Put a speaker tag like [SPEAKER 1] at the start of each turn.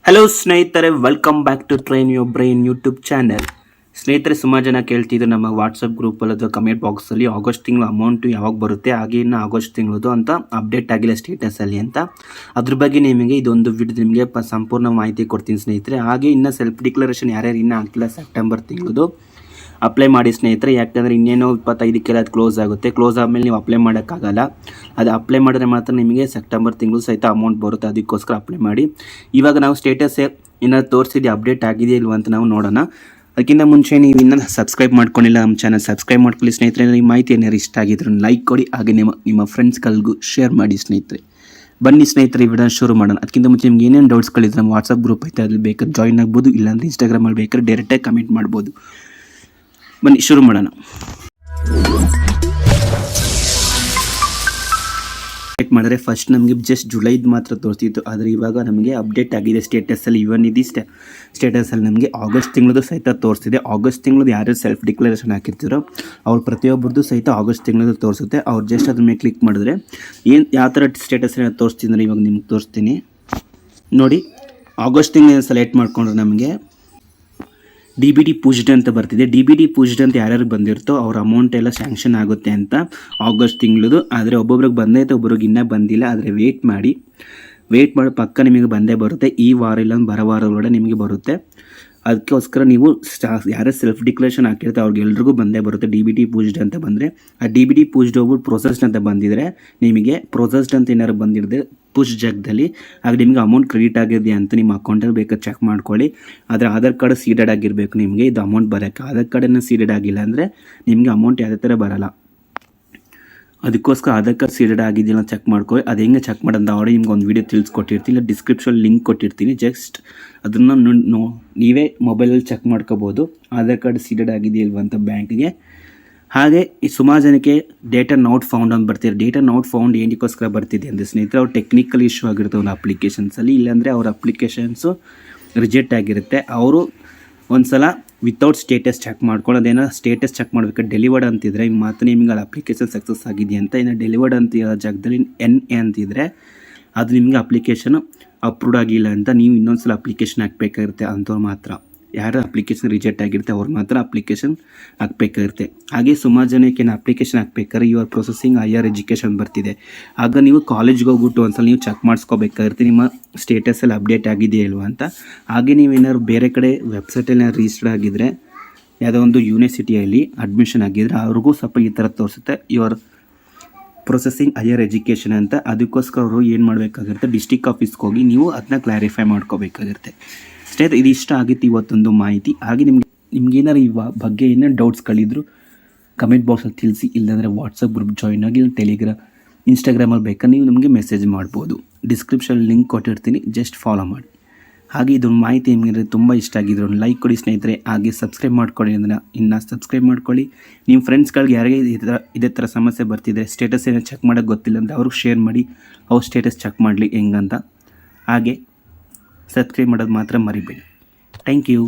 [SPEAKER 1] Hello ಸ್ನೇಹಿತರೆ, welcome back to Train Your Brain YouTube channel. ಸ್ನೇಹಿತರೆ, ಸುಮಾರು ಜನ ಕೇಳ್ತಿದ್ರು ನಮ್ಮ ವಾಟ್ಸಪ್ ಗ್ರೂಪಲ್ಲಿ ಅಥವಾ ಕಮೆಂಟ್ ಬಾಕ್ಸಲ್ಲಿ ಆಗಸ್ಟ್ ತಿಂಗಳು ಅಮೌಂಟು ಯಾವಾಗ ಬರುತ್ತೆ, ಹಾಗೆ ಇನ್ನು ಆಗಸ್ಟ್ ತಿಂಗಳದು ಅಂತ ಅಪ್ಡೇಟ್ ಆಗಿಲ್ಲ ಸ್ಟೇಟಸಲ್ಲಿ ಅಂತ. ಅದ್ರ ಬಗ್ಗೆ ನಿಮಗೆ ಇದೊಂದು ವಿಡಿಯೋ ನಿಮಗೆ ಸಂಪೂರ್ಣ ಮಾಹಿತಿ ಕೊಡ್ತೀನಿ ಸ್ನೇಹಿತರೆ. ಹಾಗೆ ಇನ್ನು ಸೆಲ್ಫ್ ಡಿಕ್ಲರೇಷನ್ ಯಾರ್ಯಾರು ಇನ್ನೂ ಆಗ್ತಿಲ್ಲ ಸೆಪ್ಟೆಂಬರ್ ತಿಂಗಳದು ಅಪ್ಲೈ ಮಾಡಿ ಸ್ನೇಹಿತರೆ. ಯಾಕಂದರೆ ಇನ್ನೇನೋ 25ಕ್ಕೆಲ್ಲ ಅದು ಕ್ಲೋಸ್ ಆಗುತ್ತೆ. ಕ್ಲೋಸ್ ಆದಮೇಲೆ ನೀವು ಅಪ್ಲೈ ಮಾಡೋಕ್ಕಾಗಲ್ಲ. ಅದು ಅಪ್ಲೈ ಮಾಡಿದ್ರೆ ಮಾತ್ರ ನಿಮಗೆ ಸೆಪ್ಟೆಂಬರ್ ತಿಂಗಳು ಸಹಿತ ಅಮೌಂಟ್ ಬರುತ್ತೆ. ಅದಕ್ಕೋಸ್ಕರ ಅಪ್ಲೈ ಮಾಡಿ. ಇವಾಗ ನಾವು ಸ್ಟೇಟಸ್ ಏನಾದ್ರು ತೋರಿಸಿದ್ದು ಅಪ್ಡೇಟ್ ಆಗಿದೆಯಾ ಇಲ್ವ ಅಂತ ನಾವು ನೋಡೋಣ. ಅದಕ್ಕಿಂತ ಮುಂಚೆ ನೀವು ಇನ್ನೂ ಸಬ್ಸ್ಕ್ರೈಬ್ ಮಾಡ್ಕೊಂಡಿಲ್ಲ ನಮ್ಮ ಚಾನಲ್ ಸಬ್ಸ್ಕ್ರೈಬ್ ಮಾಡ್ಕೊಳ್ಳಿ ಸ್ನೇಹಿತರೆ. ಈ ಮಾಹಿತಿ ಏನಾದ್ರು ಇಷ್ಟ ಆಗಿದ್ರು ಲೈಕ್ ಕೊಡಿ, ಹಾಗೆ ನಿಮ್ಮ ಫ್ರೆಂಡ್ಸ್ಗಳಿಗೂ ಶೇರ್ ಮಾಡಿ ಸ್ನೇಹಿತರೆ. ಬನ್ನಿ ಸ್ನೇಹಿತರೆ, ಈ ವಿಡಿಯೋ ಶುರು ಮಾಡೋಣ. ಅದಕ್ಕಿಂತ ಮುಂಚೆ ನಿಮ್ಗೆ ಏನೇನು ಡೌಟ್ಸ್ಗಳಿದ್ರೆ ನಮ್ಮ ವಾಟ್ಸಪ್ ಗ್ರೂಪ್ ಐತೆ, ಅಲ್ಲಿ ಬೇಕಾದ್ರೆ ಜಾಯ್ನ್ ಆಗ್ಬೋದು, ಇಲ್ಲಾಂದರೆ ಇನ್ಸ್ಟಾಗ್ರಾಮಲ್ಲಿ ಬೇಕಾದ್ರೆ ಡೈರೆಕ್ಟಾಗಿ ಕಮೆಂಟ್ ಮಾಡ್ಬೋದು. ಬನ್ನಿ ಶುರು ಮಾಡೋಣ. ಅಪ್ಡೇಟ್ ಮಾಡಿದ್ರೆ ಫಸ್ಟ್ ನಮಗೆ ಜಸ್ಟ್ ಜುಲೈದು ಮಾತ್ರ ತೋರಿಸ್ತಿತ್ತು, ಆದರೆ ಇವಾಗ ನಮಗೆ ಅಪ್ಡೇಟ್ ಆಗಿದೆ ಸ್ಟೇಟಸಲ್ಲಿ. ಇವನ್ ಇದು ಸ್ಟೇಟಸಲ್ಲಿ ನಮಗೆ ಆಗಸ್ಟ್ ತಿಂಗಳದು ಸಹಿತ ತೋರಿಸ್ತಿದೆ. ಆಗಸ್ಟ್ ತಿಂಗಳದು ಯಾರು ಸೆಲ್ಫ್ ಡಿಕ್ಲರೇಷನ್ ಹಾಕಿರ್ತೀರೋ ಅವ್ರು ಪ್ರತಿಯೊಬ್ಬರದ್ದು ಸಹಿತ ಆಗಸ್ಟ್ ತಿಂಗಳದು ತೋರಿಸುತ್ತೆ. ಅವ್ರು ಜಸ್ಟ್ ಅದ್ರ ಮೇಲೆ ಕ್ಲಿಕ್ ಮಾಡಿದ್ರೆ ಯಾವ ಥರ ಸ್ಟೇಟಸನ್ನು ತೋರಿಸ್ತಿದ್ರೆ ಇವಾಗ ನಿಮ್ಗೆ ತೋರಿಸ್ತೀನಿ ನೋಡಿ. ಆಗಸ್ಟ್ ತಿಂಗಳು ಸೆಲೆಕ್ಟ್ ಮಾಡ್ಕೊಂಡ್ರೆ ನಮಗೆ DBT ಪೂಜ್ಡ್ ಅಂತ ಬರ್ತಿದೆ. DBT ಪೂಜ್ಡ್ ಅಂತ ಯಾರ್ಯಾರು ಬಂದಿರ್ತೋ ಅವ್ರ ಅಮೌಂಟ್ ಎಲ್ಲ ಸ್ಯಾಂಕ್ಷನ್ ಆಗುತ್ತೆ ಅಂತ ಆಗಸ್ಟ್ ತಿಂಗಳದು. ಆದರೆ ಒಬ್ಬೊಬ್ರಿಗೆ ಬಂದೈತೆ, ಒಬ್ಬರಿಗೆ ಇನ್ನೂ ಬಂದಿಲ್ಲ. ಆದರೆ ವೇಟ್ ಮಾಡಿ ಪಕ್ಕ ನಿಮಗೆ ಬಂದೇ ಬರುತ್ತೆ. ಈ ವಾರ ಇಲ್ಲ ಬರೋ ವಾರದೊಳಗಡೆ ನಿಮಗೆ ಬರುತ್ತೆ. ಅದಕ್ಕೋಸ್ಕರ ನೀವು ಯಾರೇ ಸೆಲ್ಫ್ ಡಿಕ್ಲರೇಷನ್ ಹಾಕಿರ್ತಾರೆ ಅವ್ರಿಗೆಲ್ರಿಗೂ ಬಂದೇ ಬರುತ್ತೆ. DBT ಪೂಜ್ಡ್ ಅಂತ ಬಂದರೆ ಆ DBT ಪೂಜ್ಡ್ ಹೋಗ್ಬಿಟ್ಟು ಪ್ರೊಸೆಸ್ಡ್ ಅಂತ ಬಂದಿದ್ರೆ ನಿಮಗೆ ಪ್ರೊಸೆಸ್ಡ್ ಅಂತ ಏನಾದ್ರು ಬಂದಿರದೆ ಪುಷ್ ಜಾಗದಲ್ಲಿ ಆಗ ನಿಮಗೆ ಅಮೌಂಟ್ ಕ್ರೆಡಿಟ್ ಆಗಿದೆ ಅಂತ ನಿಮ್ಮ ಅಕೌಂಟಲ್ಲಿ ಬೇಕಾದ್ರೆ ಚೆಕ್ ಮಾಡ್ಕೊಳ್ಳಿ. ಆದರೆ ಆಧಾರ್ ಕಾರ್ಡ್ ಸೀಡೆಡ್ ಆಗಿರಬೇಕು ನಿಮಗೆ ಇದು ಅಮೌಂಟ್ ಬರೋಕ್ಕೆ. ಆಧಾರ್ ಕಾರ್ಡನ್ನು ಸೀಡೆಡ್ ಆಗಿಲ್ಲ ಅಂದರೆ ನಿಮಗೆ ಅಮೌಂಟ್ ಯಾವುದೇ ಥರ ಬರೋಲ್ಲ. ಅದಕ್ಕೋಸ್ಕರ ಆಧಾರ್ ಕಾರ್ಡ್ ಸೀಡೆಡ್ ಆಗಿದೆಯಲ್ಲ ಚೆಕ್ ಮಾಡ್ಕೊಳ್ಳಿ. ಅದು ಹೆಂಗೆ ಚೆಕ್ ಮಾಡೋದು ಆಲ್ರೆಡಿ ನಿಮ್ಗೆ ಒಂದು ವೀಡಿಯೋ ತಿಳಿಸ್ಕೊಟ್ಟಿರ್ತೀನಿ, ಡಿಸ್ಕ್ರಿಪ್ಷನ್ ಲಿಂಕ್ ಕೊಟ್ಟಿರ್ತೀನಿ. ಜಸ್ಟ್ ಅದನ್ನು ನೀವೇ ಮೊಬೈಲಲ್ಲಿ ಚೆಕ್ ಮಾಡ್ಕೋಬೋದು ಆಧಾರ್ ಕಾರ್ಡ್ ಸೀಡೆಡ್ ಆಗಿದೆಯಲ್ವ ಅಂತ ಬ್ಯಾಂಕ್ಗೆ. ಹಾಗೆ ಈ ಸುಮಾರು ಜನಕ್ಕೆ ಡೇಟಾ ನಾಟ್ ಫೌಂಡ್ ಅಂತ ಬರ್ತಿದೆ. ಡೇಟಾ ನಾಟ್ ಫೌಂಡ್ ಏನಕ್ಕೋಸ್ಕರ ಬರ್ತಿದೆ ಅಂದರೆ ಸ್ನೇಹಿತರೆ, ಅವ್ರು ಟೆಕ್ನಿಕಲ್ ಇಶ್ಯೂ ಆಗಿರುತ್ತೆ ಒಂದು ಅಪ್ಲಿಕೇಶನ್ಸಲ್ಲಿ, ಇಲ್ಲಾಂದರೆ ಅವ್ರ ಅಪ್ಲಿಕೇಶನ್ಸು ರಿಜೆಕ್ಟ್ ಆಗಿರುತ್ತೆ. ಅವರು ಒಂದು ಸಲ ವಿತೌಟ್ ಸ್ಟೇಟಸ್ ಚೆಕ್ ಮಾಡ್ಕೊಂಡು ಅದೇನೋ ಸ್ಟೇಟಸ್ ಚೆಕ್ ಮಾಡಬೇಕಾದ್ರೆ ಡೆಲಿವರ್ಡ್ ಅಂತಿದ್ರೆ ಮಾತ್ರ ನಿಮಗೆ ಅದು ಅಪ್ಲಿಕೇಶನ್ ಸಕ್ಸಸ್ ಆಗಿದೆ ಅಂತ. ಇನ್ನು ಡೆಲಿವರ್ಡ್ ಅಂತ ಜಾಗದಲ್ಲಿ NA ಅಂತಿದ್ರೆ ಅದು ನಿಮಗೆ ಅಪ್ಲಿಕೇಶನ್ ಅಪ್ರೂವ್ಡ್ ಆಗಿಲ್ಲ ಅಂತ ನೀವು ಇನ್ನೊಂದು ಸಲ ಅಪ್ಲಿಕೇಶನ್ ಹಾಕಬೇಕಾಗಿರುತ್ತೆ. ಅಂಥವ್ರು ಮಾತ್ರ, ಯಾರು ಅಪ್ಲಿಕೇಶನ್ ರಿಜೆಕ್ಟ್ ಆಗಿರುತ್ತೆ ಅವ್ರು ಮಾತ್ರ ಅಪ್ಲಿಕೇಶನ್ ಹಾಕಬೇಕಾಗಿರುತ್ತೆ. ಹಾಗೆ ಸುಮಾರು ಜನಕ್ಕೆ ಅಪ್ಲಿಕೇಶನ್ ಹಾಕ್ಬೇಕಾದ್ರೆ ಯುವರ್ ಪ್ರೊಸೆಸಿಂಗ್ ಹೈಯರ್ ಎಜುಕೇಷನ್ ಬರ್ತಿದೆ. ಆಗ ನೀವು ಕಾಲೇಜ್ಗೆ ಹೋಗ್ಬಿಟ್ಟು ಒಂದ್ಸಲ ನೀವು ಚೆಕ್ ಮಾಡಿಸ್ಕೋಬೇಕಾಗಿರುತ್ತೆ ನಿಮ್ಮ ಸ್ಟೇಟಸಲ್ಲಿ ಅಪ್ಡೇಟ್ ಆಗಿದೆಯಾ ಇಲ್ವ ಅಂತ. ಹಾಗೆ ನೀವೇನಾದ್ರು ಬೇರೆ ಕಡೆ ವೆಬ್ಸೈಟಲ್ಲಿ ಏನಾದ್ರು ರಿಜಿಸ್ಟರ್ಡ್ ಆಗಿದ್ದರೆ ಯಾವುದೋ ಒಂದು ಯೂನಿವರ್ಸಿಟಿಯಲ್ಲಿ ಅಡ್ಮಿಷನ್ ಆಗಿದ್ದರೆ ಅವ್ರಿಗೂ ಸ್ವಲ್ಪ ಈ ಥರ ತೋರಿಸುತ್ತೆ ಯುವರ್ ಪ್ರೊಸೆಸಿಂಗ್ ಹೈಯರ್ ಎಜುಕೇಷನ್ ಅಂತ. ಅದಕ್ಕೋಸ್ಕರ ಅವರು ಏನು ಮಾಡಬೇಕಾಗಿರುತ್ತೆ, ಡಿಸ್ಟ್ರಿಕ್ಟ್ ಆಫೀಸ್ಗೆ ಹೋಗಿ ನೀವು ಅದನ್ನ ಕ್ಲಾರಿಫೈ ಮಾಡ್ಕೋಬೇಕಾಗಿರುತ್ತೆ. ಸ್ನೇಹಿತರೆ, ಇದು ಇಷ್ಟ ಆಗಿತ್ತು ಇವತ್ತೊಂದು ಮಾಹಿತಿ. ಹಾಗೆ ನಿಮ್ಗೇನಾದ್ರು ಈ ಬಗ್ಗೆ ಏನಾರು ಡೌಟ್ಸ್ಗಳಿದ್ರು ಕಮೆಂಟ್ ಬಾಕ್ಸಲ್ಲಿ ತಿಳಿಸಿ, ಇಲ್ಲಾಂದರೆ ವಾಟ್ಸಪ್ ಗ್ರೂಪ್ ಜಾಯ್ನ್ ಆಗಿ, ಟೆಲಿಗ್ರಾಮ್ ಇನ್ಸ್ಟಾಗ್ರಾಮಲ್ಲಿ ಬೇಕಾದ್ರೆ ನೀವು ನಮಗೆ ಮೆಸೇಜ್ ಮಾಡ್ಬೋದು. ಡಿಸ್ಕ್ರಿಪ್ಷನ್ ಲಿಂಕ್ ಕೊಟ್ಟಿರ್ತೀನಿ, ಜಸ್ಟ್ ಫಾಲೋ ಮಾಡಿ. ಹಾಗೆ ಇದೊಂದು ಮಾಹಿತಿ ನಿಮಗೆ ತುಂಬ ಇಷ್ಟ ಆಗಿದ್ರು ಒಂದು ಲೈಕ್ ಕೊಡಿ ಸ್ನೇಹಿತರೆ. ಹಾಗೆ ಸಬ್ಸ್ಕ್ರೈಬ್ ಮಾಡ್ಕೊಳ್ಳಿ ಅಂದರೆ ಇನ್ನು ಸಬ್ಸ್ಕ್ರೈಬ್ ಮಾಡ್ಕೊಳ್ಳಿ. ನಿಮ್ಮ ಫ್ರೆಂಡ್ಸ್ಗಳಿಗೆ ಯಾರಿಗೆ ಇದೇ ಥರ ಸಮಸ್ಯೆ ಬರ್ತಿದೆ, ಸ್ಟೇಟಸ್ ಏನೋ ಚೆಕ್ ಮಾಡೋಕ್ಕೆ ಗೊತ್ತಿಲ್ಲ ಅಂದರೆ ಅವ್ರಿಗೆ ಶೇರ್ ಮಾಡಿ, ಅವ್ರು ಸ್ಟೇಟಸ್ ಚೆಕ್ ಮಾಡಲಿ ಹೆಂಗಂತ. ಹಾಗೆ ಸಬ್ಸ್ಕ್ರೈಬ್ ಮಾಡೋದು ಮಾತ್ರ ಮರಿಬೇಡಿ. Thank you.